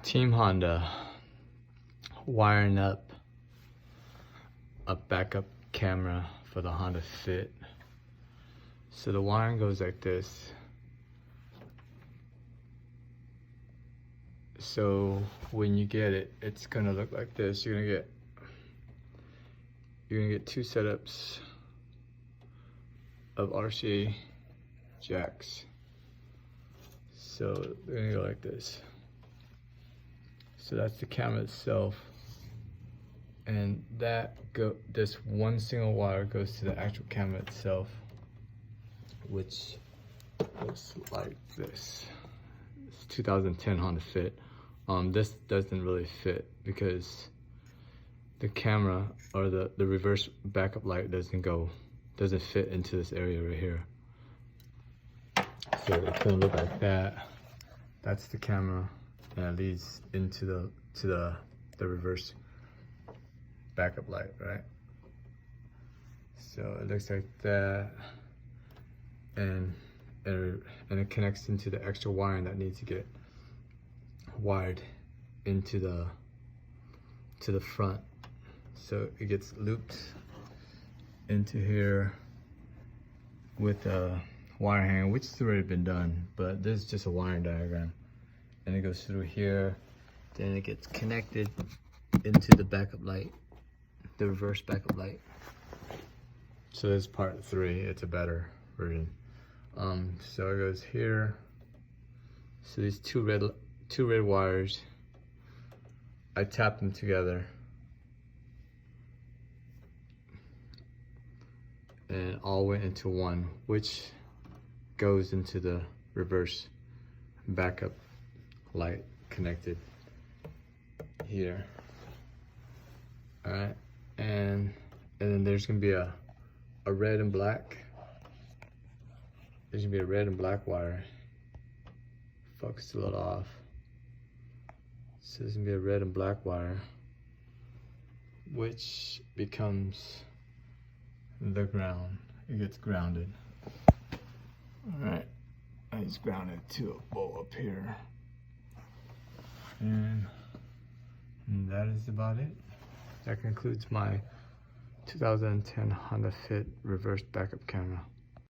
Team Honda wiring up a backup camera for the Honda Fit. So the wiring goes like this. So when you get it, it's gonna look like this. You're gonna get two setups of RCA jacks. So they're gonna go like this. So that's the camera itself, and this one single wire goes to the actual camera itself, which looks like this. It's 2010 Honda Fit. This doesn't really fit because the camera or the reverse backup light doesn't fit into this area right here. So it's gonna look like that. That's the camera, and it leads into the reverse backup light, right? So it looks like that, and it connects into the extra wiring that needs to get wired into the front. So it gets looped into here with a wire hanger, which has already been done, but this is just a wiring diagram. And it goes through here, then it gets connected into the backup light, the reverse backup light. So this is part 3, it's a better version. So it goes here. So these two red wires, I tap them together, and all went into one, which goes into the reverse backup light connected here. All right, and then there's gonna be a red and black. There's gonna be a red and black wire. Focus a little off. So there's gonna be a red and black wire, which becomes the ground. It gets grounded. All right, and it's grounded to a bowl up here. And that is about it. That concludes my 2010 Honda Fit reverse backup camera.